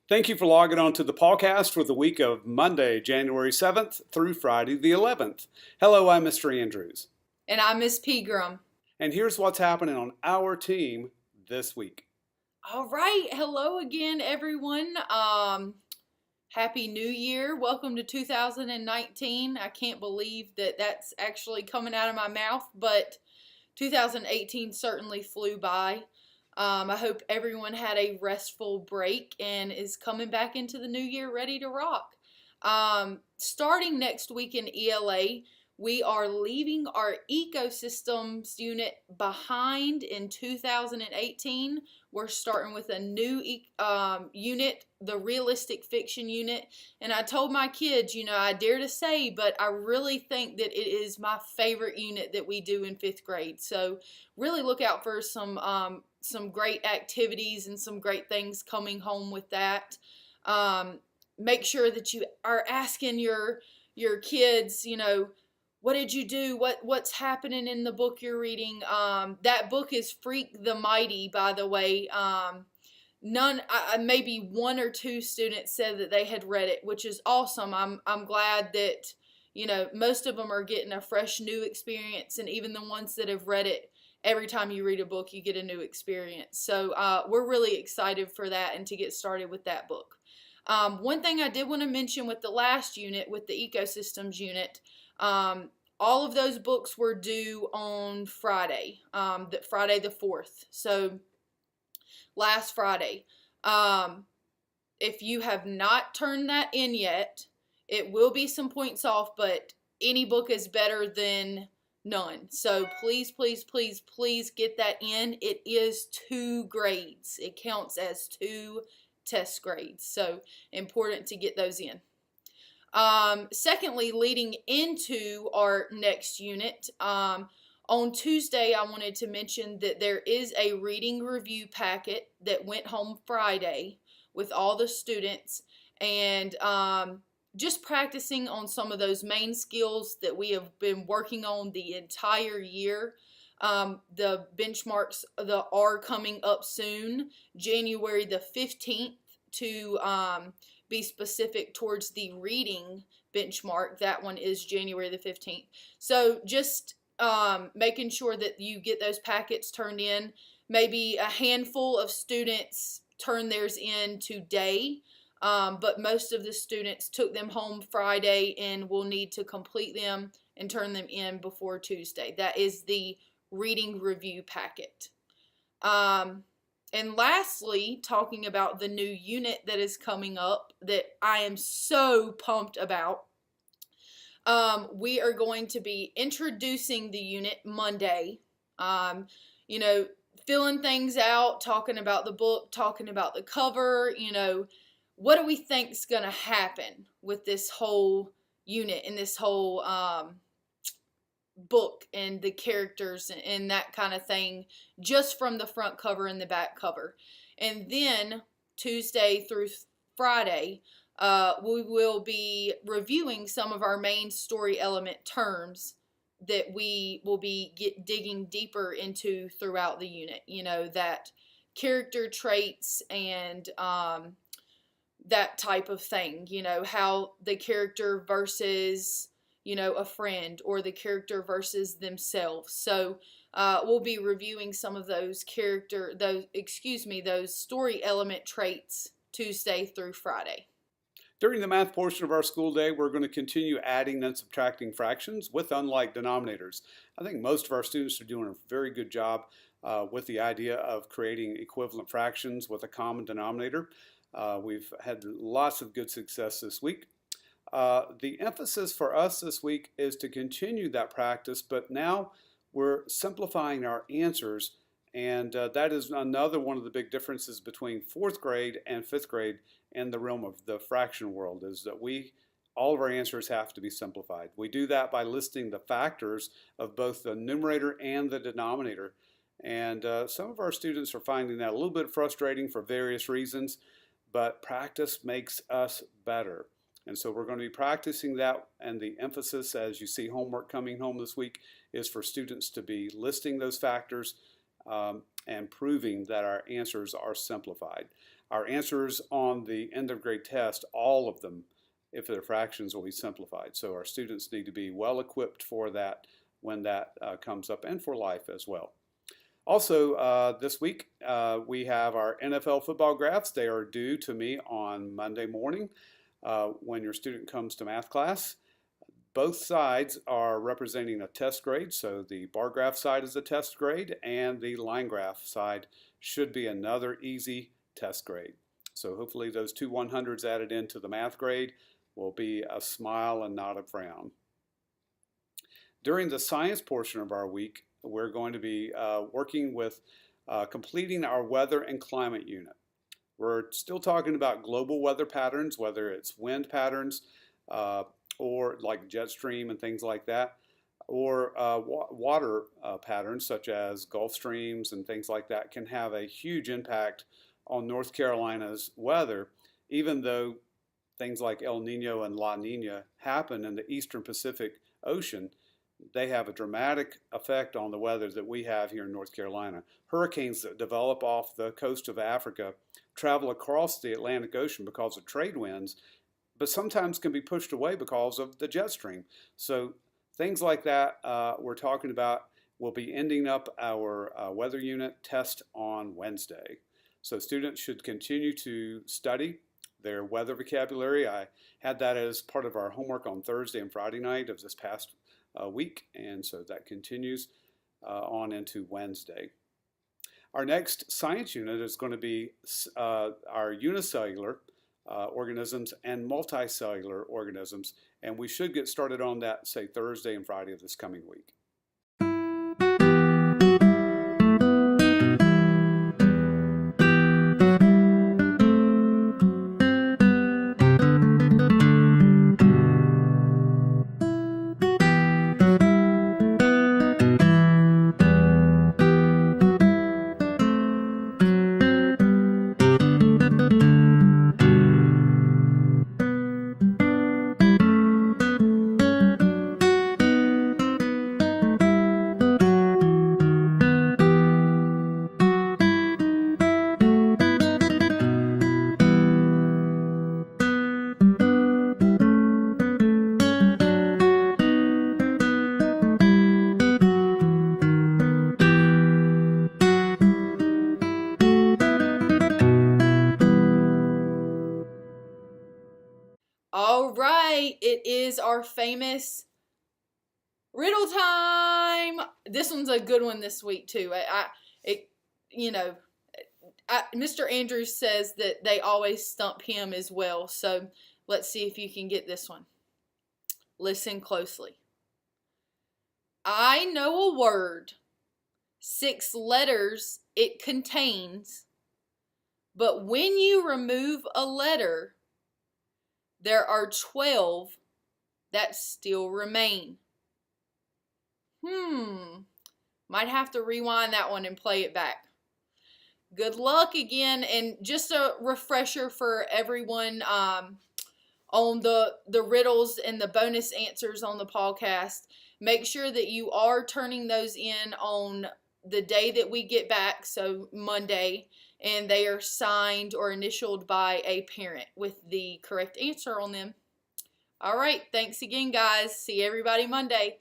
Thank you for logging on to the PawCast for the week of Monday, January 7th through Friday the 11th. Hello, I'm Mr. Andrews. And I'm Miss Pegram. And here's what's happening on our team this week. All right. Hello again, everyone. Happy New Year. Welcome to 2019. I can't believe that that's actually coming out of my mouth, but 2018 certainly flew by. I hope everyone had a restful break and is coming back into the new year ready to rock. Starting next week in ELA, we are leaving our ecosystems unit behind in 2018. We're starting with a new unit, the realistic fiction unit. And I told my kids, I dare to say, but I really think that it is my favorite unit that we do in 5th grade. So really look out for some great activities and some great things coming home with that. Make sure that you are asking your kids, what did you do? What's happening in the book you're reading? That book is Freak the Mighty, by the way. Maybe one or two students said that they had read it, which is awesome. I'm glad that, most of them are getting a fresh new experience, and even the ones that have read it, every time you read a book, you get a new experience. So we're really excited for that and to get started with that book. One thing I did want to mention with the last unit, with the ecosystems unit, all of those books were due on Friday, Friday the 4th. So last Friday. If you have not turned that in yet, it will be some points off, but any book is better than none. So please, please, please, please get that in. It is 2 grades. It counts as 2 test grades. So important to get those in. Secondly, leading into our next unit, on Tuesday, I wanted to mention that there is a reading review packet that went home Friday with all the students, and just practicing on some of those main skills that we have been working on the entire year. The benchmarks are coming up soon, January the 15th, to be specific towards the reading benchmark. That one is January the 15th. So just making sure that you get those packets turned in. Maybe a handful of students turn theirs in today, but most of the students took them home Friday and will need to complete them and turn them in before Tuesday. That is the reading review packet. And lastly, talking about the new unit that is coming up that I am so pumped about, we are going to be introducing the unit Monday, filling things out, talking about the book, talking about the cover, what do we think is going to happen with this whole unit and this whole book and the characters and that kind of thing, just from the front cover and the back cover. And then Tuesday through Friday, we will be reviewing some of our main story element terms that we will be digging deeper into throughout the unit. That character traits and that type of thing. How the character versus a friend, or the character versus themselves. So we'll be reviewing some of those those story element traits Tuesday through Friday. During the math portion of our school day, we're going to continue adding and subtracting fractions with unlike denominators. I think most of our students are doing a very good job with the idea of creating equivalent fractions with a common denominator. We've had lots of good success this week. The emphasis for us this week is to continue that practice, but now we're simplifying our answers, and that is another one of the big differences between 4th grade and 5th grade in the realm of the fraction world, is that all of our answers have to be simplified. We do that by listing the factors of both the numerator and the denominator, and some of our students are finding that a little bit frustrating for various reasons, but practice makes us better. And so we're going to be practicing that, and the emphasis, as you see homework coming home this week, is for students to be listing those factors and proving that our answers are simplified. Our answers on the end of grade test, all of them, if they're fractions, will be simplified. So our students need to be well equipped for that when that comes up, and for life as well. Also, this week we have our NFL football graphs. They are due to me on Monday morning when your student comes to math class. Both sides are representing a test grade, so the bar graph side is a test grade, and the line graph side should be another easy test grade. So hopefully those two 100s added into the math grade will be a smile and not a frown. During the science portion of our week, we're going to be working with completing our weather and climate unit. We're still talking about global weather patterns, whether it's wind patterns or like jet stream and things like that, or water patterns such as Gulf streams and things like that can have a huge impact on North Carolina's weather, even though things like El Nino and La Nina happen in the eastern Pacific Ocean. They have a dramatic effect on the weather that we have here in North Carolina. Hurricanes that develop off the coast of Africa travel across the Atlantic Ocean because of trade winds, but sometimes can be pushed away because of the jet stream. So things like that we're talking about will be ending up our weather unit test on Wednesday. So students should continue to study their weather vocabulary. I had that as part of our homework on Thursday and Friday night of this past week, and so that continues on into Wednesday. Our next science unit is going to be our unicellular organisms and multicellular organisms, and we should get started on that, say, Thursday and Friday of this coming week. All right, it is our famous riddle time. This one's a good one this week too. Mr. Andrews says that they always stump him as well. So let's see if you can get this one. Listen closely. I know a word, 6 letters it contains, but when you remove a letter, there are 12 that still remain. Might have to rewind that one and play it back. Good luck again, and just a refresher for everyone on the riddles and the bonus answers on the PawCast. Make sure that you are turning those in on the day that we get back, so Monday, and they are signed or initialed by a parent with the correct answer on them. All right, thanks again, guys. See everybody Monday.